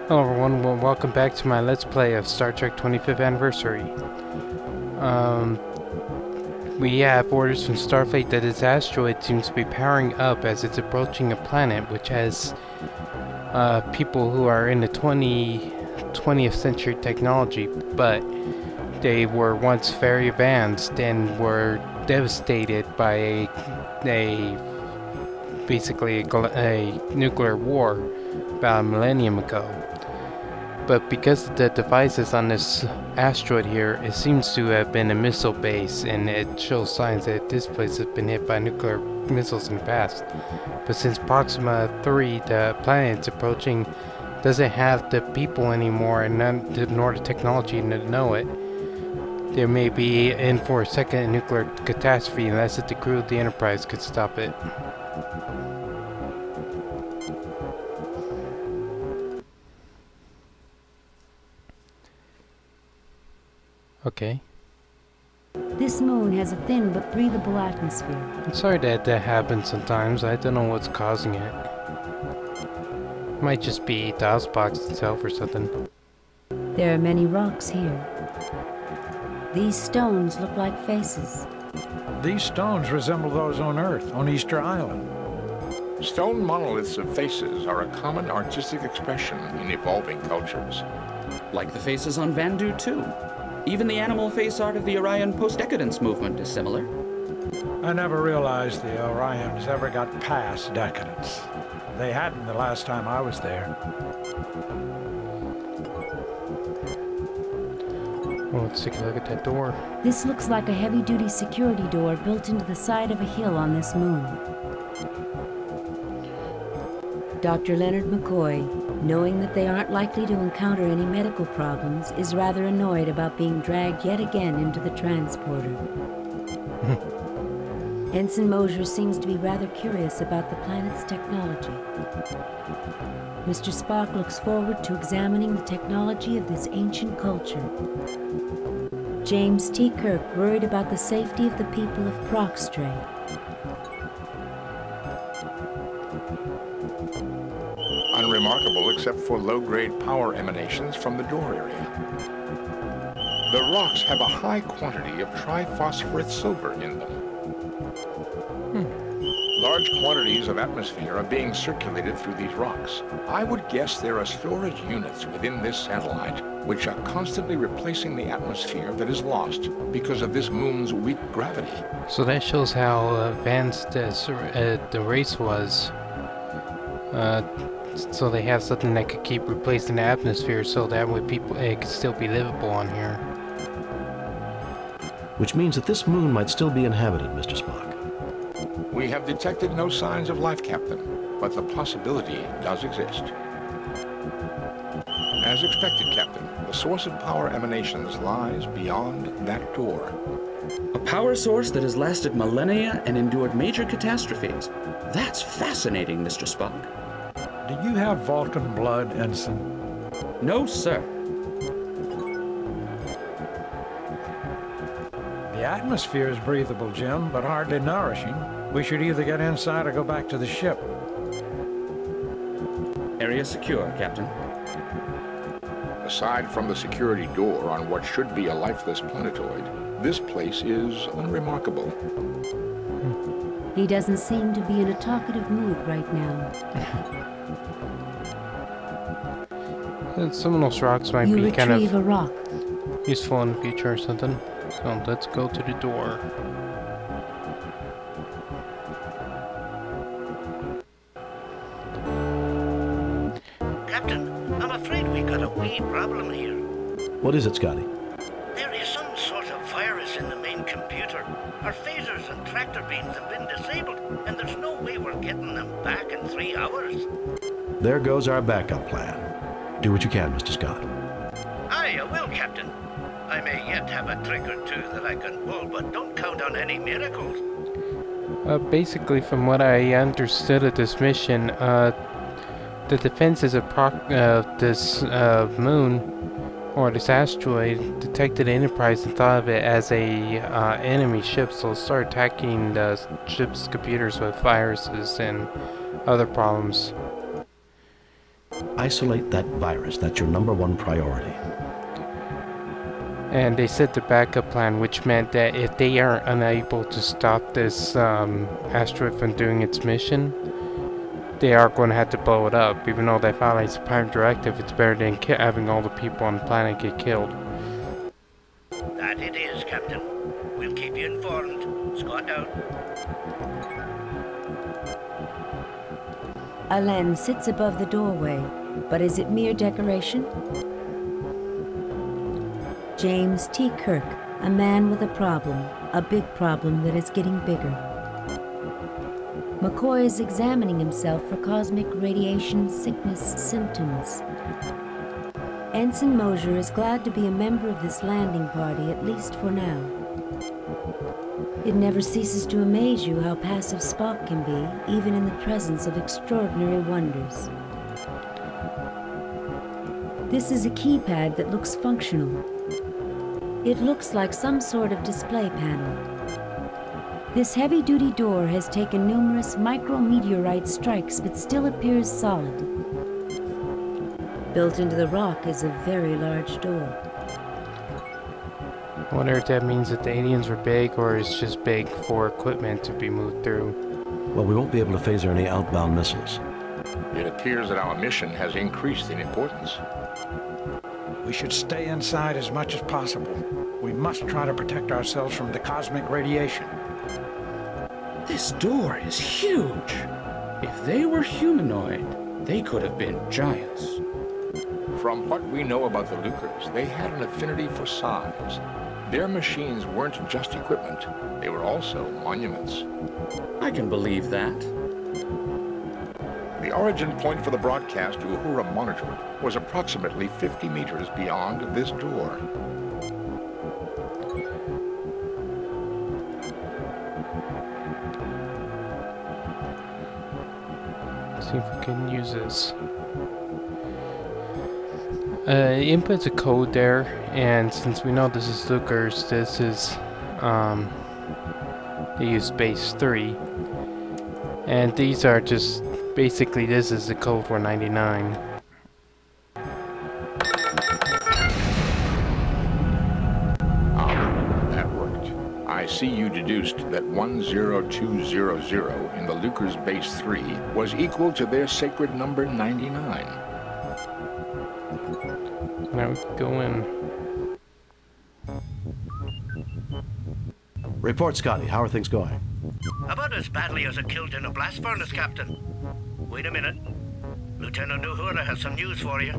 Hello everyone, well, welcome back to my Let's Play of Star Trek 25th Anniversary. We have orders from Starfleet that this asteroid seems to be powering up as it's approaching a planet which has people who are in the 20th century technology, but they were once very advanced and were devastated by basically a nuclear war about a millennium ago. But because of the devices on this asteroid here, it seems to have been a missile base, and it shows signs that this place has been hit by nuclear missiles in the past. But since Proxima 3, the planet it's approaching, doesn't have the people anymore, and nor the technology to know it, there may be in for a second nuclear catastrophe unless the crew of the Enterprise could stop it. Okay. This moon has a thin but breathable atmosphere. I'm sorry that happens sometimes. I don't know what's causing it. Might just be the house box itself or something. There are many rocks here. These stones look like faces. These stones resemble those on Earth, on Easter Island. Stone monoliths of faces are a common artistic expression in evolving cultures. Like the faces on Vandu, too. Even the animal face art of the Orion post-decadence movement is similar. I never realized the Orions ever got past decadence. They hadn't the last time I was there. Well, let's take a look at that door. This looks like a heavy-duty security door built into the side of a hill on this moon. Dr. Leonard McCoy, knowing that they aren't likely to encounter any medical problems, is rather annoyed about being dragged yet again into the transporter. Ensign Mosier seems to be rather curious about the planet's technology. Mr. Spock looks forward to examining the technology of this ancient culture. James T. Kirk worried about the safety of the people of Proxstray. Unremarkable except for low-grade power emanations from the door area. The rocks have a high quantity of triphosphorus silver in them. Large quantities of atmosphere are being circulated through these rocks. I would guess there are storage units within this satellite which are constantly replacing the atmosphere that is lost because of this moon's weak gravity. So that shows how advanced the race was. So they have something that could keep replacing the atmosphere, so that way it could still be livable on here. Which means that this moon might still be inhabited, Mr. Spock. We have detected no signs of life, Captain, but the possibility does exist. As expected, Captain, the source of power emanations lies beyond that door. A power source that has lasted millennia and endured major catastrophes. That's fascinating, Mr. Spock. Do you have Vulcan blood, Ensign? No, sir. The atmosphere is breathable, Jim, but hardly nourishing. We should either get inside or go back to the ship. Area secure, Captain. Aside from the security door on what should be a lifeless planetoid, this place is unremarkable. He doesn't seem to be in a talkative mood right now. Some of those rocks might You be kind retrieve a of rock. useful in the future or something. So let's go to the door. Captain, I'm afraid we got a wee problem here. What is it, Scotty? There is some sort of virus in the main computer. Our phasers and tractor beams have been disabled, and there's no way we're getting them back in 3 hours. There goes our backup plan. Do what you can, Mr. Scott. Aye, I will, Captain. I may yet have a trick or two that I can pull, but don't count on any miracles. Basically, from what I understood of this mission, the defenses of this moon, or this asteroid, detected Enterprise and thought of it as a enemy ship, so start attacking the ship's computers with viruses and other problems. Isolate that virus. That's your #1 priority. And they set the backup plan, which meant that if they are unable to stop this asteroid from doing its mission, they are going to have to blow it up. Even though they violates the Prime Directive, it's better than having all the people on the planet get killed. That it is, Captain. We'll keep you informed. Scott out. A lens sits above the doorway, but is it mere decoration? James T. Kirk, a man with a problem, a big problem that is getting bigger. McCoy is examining himself for cosmic radiation sickness symptoms. Ensign Mosier is glad to be a member of this landing party, at least for now. It never ceases to amaze you how passive Spock can be, even in the presence of extraordinary wonders. This is a keypad that looks functional. It looks like some sort of display panel. This heavy-duty door has taken numerous micrometeorite strikes but still appears solid. Built into the rock is a very large door. I wonder if that means that the aliens were big, or it's just big for equipment to be moved through. Well, we won't be able to phaser any outbound missiles. It appears that our mission has increased in importance. We should stay inside as much as possible. We must try to protect ourselves from the cosmic radiation. This door is huge. If they were humanoid, they could have been giants. From what we know about the Lucres, they had an affinity for size. Their machines weren't just equipment, they were also monuments. I can believe that. The origin point for the broadcast Uhura monitored was approximately 50 meters beyond this door. Let's see if we can use this. Input's a code there, and since we know this is Lucas, this is, they use base 3. And these are just, basically this is the code for 99. That worked. I see you deduced that 10200 in the Lucas base 3 was equal to their sacred number 99. Now we can go in. Report, Scotty. How are things going? About as badly as a killed in a blast furnace, Captain. Wait a minute. Lieutenant Uhura has some news for you.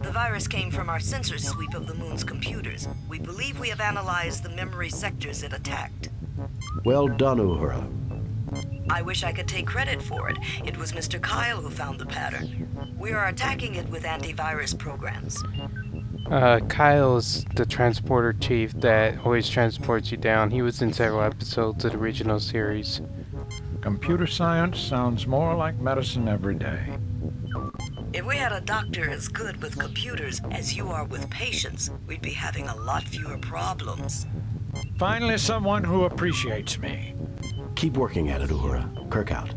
The virus came from our sensor sweep of the moon's computers. We believe we have analyzed the memory sectors it attacked. Well done, Uhura. I wish I could take credit for it. It was Mr. Kyle who found the pattern. We are attacking it with antivirus programs. Kyle's the transporter chief that always transports you down. He was in several episodes of the original series. Computer science sounds more like medicine every day. If we had a doctor as good with computers as you are with patients, we'd be having a lot fewer problems. Finally, someone who appreciates me. Keep working at it, Uhura. Kirk out.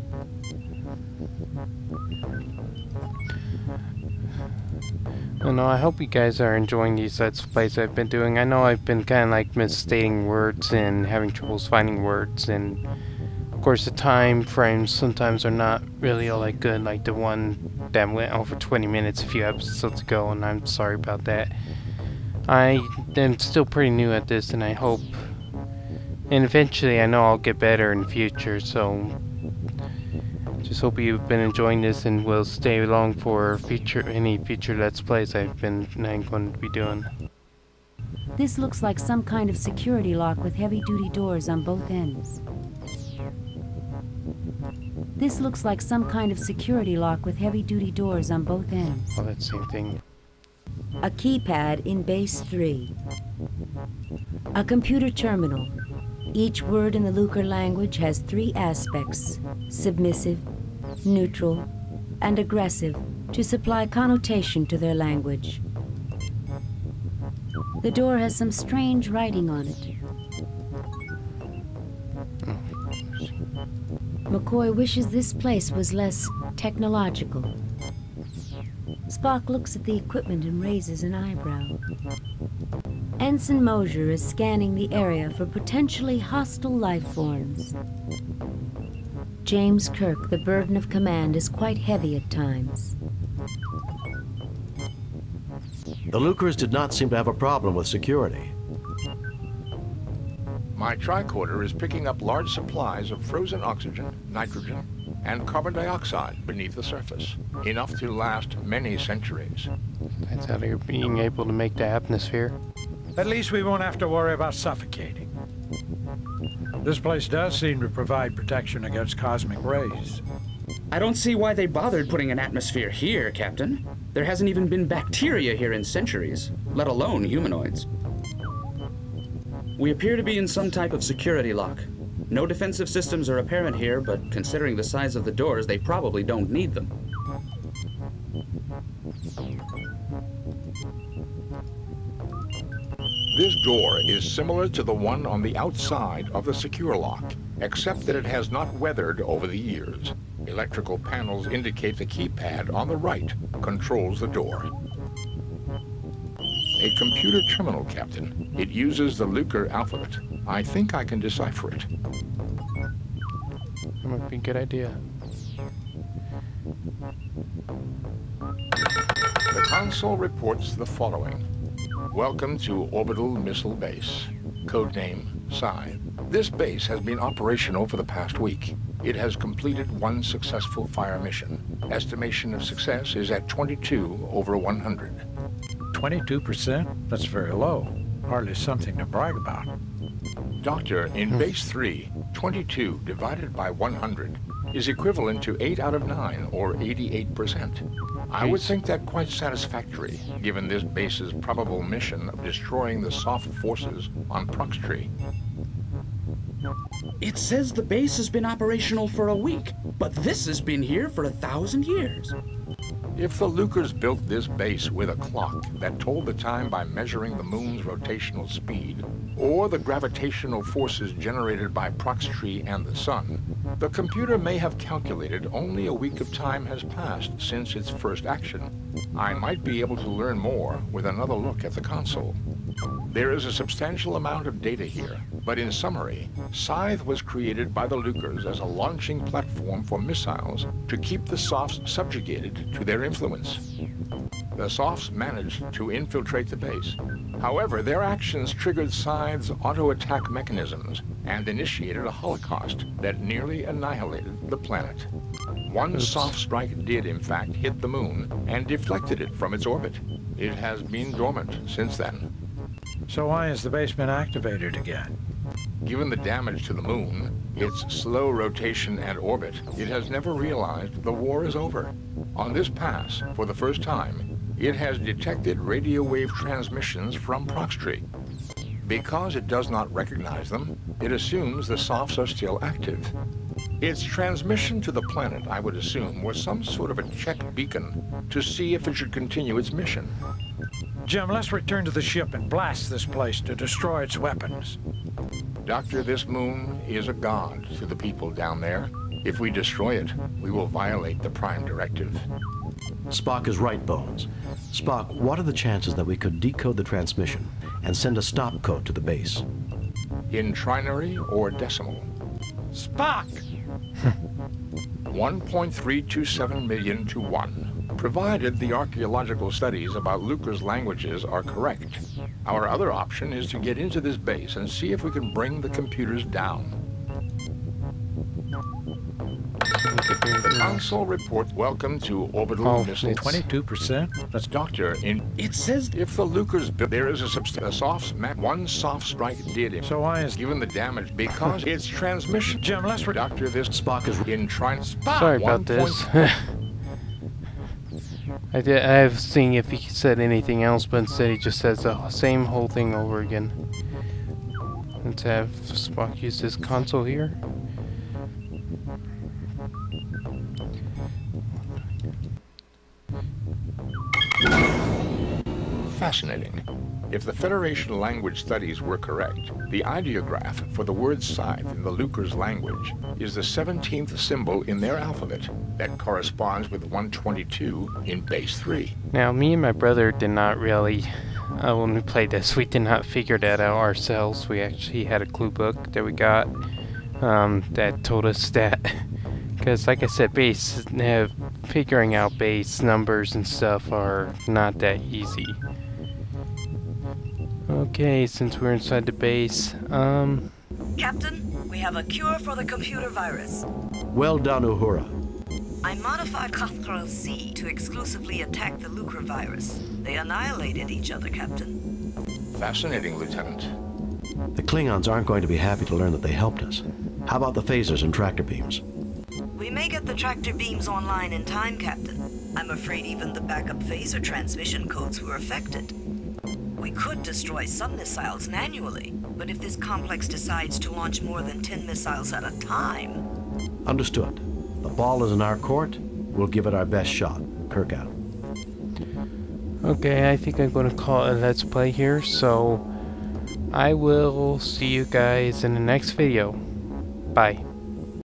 Well, no, I hope you guys are enjoying these Let's Plays I've been doing. I know I've been kind of like misstating words and having troubles finding words, and of course the time frames sometimes are not really all that good, like the one that went over 20 minutes a few episodes ago, and I'm sorry about that. I am still pretty new at this, and I hope, and eventually I know I'll get better in the future, so just hope you've been enjoying this and will stay along for any future Let's Plays I'm going to be doing. This looks like some kind of security lock with heavy-duty doors on both ends. This looks like some kind of security lock with heavy-duty doors on both ends. Oh, that same thing. A keypad in base 3. A computer terminal. Each word in the Lucre language has 3 aspects: submissive, neutral, and aggressive, to supply connotation to their language. The door has some strange writing on it. McCoy wishes this place was less technological. Spock looks at the equipment and raises an eyebrow. Ensign Mosier is scanning the area for potentially hostile life forms. James Kirk, the burden of command is quite heavy at times. The Lucres did not seem to have a problem with security. My tricorder is picking up large supplies of frozen oxygen, nitrogen, and carbon dioxide beneath the surface, enough to last many centuries. That's how they're being able to make the atmosphere. At least we won't have to worry about suffocating. This place does seem to provide protection against cosmic rays. I don't see why they bothered putting an atmosphere here, Captain. There hasn't even been bacteria here in centuries, let alone humanoids. We appear to be in some type of security lock. No defensive systems are apparent here, but considering the size of the doors, they probably don't need them. This door is similar to the one on the outside of the secure lock, except that it has not weathered over the years. Electrical panels indicate the keypad on the right controls the door. A computer terminal, Captain. It uses the Lucre alphabet. I think I can decipher it. That might be a good idea. The console reports the following. Welcome to Orbital Missile Base. Codename Scythe. This base has been operational for the past week. It has completed one successful fire mission. Estimation of success is at 22 over 100. 22%? That's very low. Hardly something to brag about. Doctor, in Base 3, 22 divided by 100 is equivalent to 8 out of 9, or 88%. I would think that quite satisfactory, given this base's probable mission of destroying the soft forces on Proxtree. It says the base has been operational for a week, but this has been here for 1,000 years. If the Lucres built this base with a clock that told the time by measuring the moon's rotational speed, or the gravitational forces generated by Proxtree and the sun, the computer may have calculated only a week of time has passed since its first action. I might be able to learn more with another look at the console. There is a substantial amount of data here, but in summary, Scythe was created by the Lucres as a launching platform for missiles to keep the Softs subjugated to their influence. The Softs managed to infiltrate the base. However, their actions triggered Scythe's auto-attack mechanisms and initiated a holocaust that nearly annihilated the planet. One soft strike did, in fact, hit the moon and deflected it from its orbit. It has been dormant since then. So why has the base been activated again? Given the damage to the moon, its slow rotation and orbit, it has never realized the war is over. On this pass, for the first time, it has detected radio wave transmissions from Proxtree. Because it does not recognize them, it assumes the Softs are still active. Its transmission to the planet, I would assume, was some sort of a check beacon to see if it should continue its mission. Jim, let's return to the ship and blast this place to destroy its weapons. Doctor, this moon is a god to the people down there. If we destroy it, we will violate the Prime Directive. Spock is right, Bones. Spock, what are the chances that we could decode the transmission and send a stop code to the base? In trinary or decimal? Spock! 1.327 million to 1. Provided the archaeological studies about Lucre's languages are correct. Our other option is to get into this base and see if we can bring the computers down. The console reports welcome to Orbital Missile. 22%? That's Doctor, in... It says if the Lucres built... There is a soft map. One soft strike did it. So why is... Given the damage because its transmission... Jim, let's... Doctor, this... Spock is... In trying... Sorry about this. I was seeing if he said anything else, but instead he just says the same whole thing over again. Let's have Spock use this console here. Fascinating. If the Federation language studies were correct, the ideograph for the word Scythe in the Lucre's language is the 17th symbol in their alphabet that corresponds with 122 in base 3. Now, me and my brother did not really, when we played this, we did not figure that out ourselves. We actually had a clue book that we got that told us that, because like I said, figuring out base numbers and stuff are not that easy. Okay, since we're inside the base, Captain, we have a cure for the computer virus. Well done, Uhura. I modified Kathral-C to exclusively attack the Lucre virus. They annihilated each other, Captain. Fascinating, Lieutenant. The Klingons aren't going to be happy to learn that they helped us. How about the phasers and tractor beams? We may get the tractor beams online in time, Captain. I'm afraid even the backup phaser transmission codes were affected. We could destroy some missiles manually, but if this complex decides to launch more than 10 missiles at a time... Understood. The ball is in our court. We'll give it our best shot. Kirk out. okay, I think I'm going to call it a Let's Play here, so I will see you guys in the next video. Bye.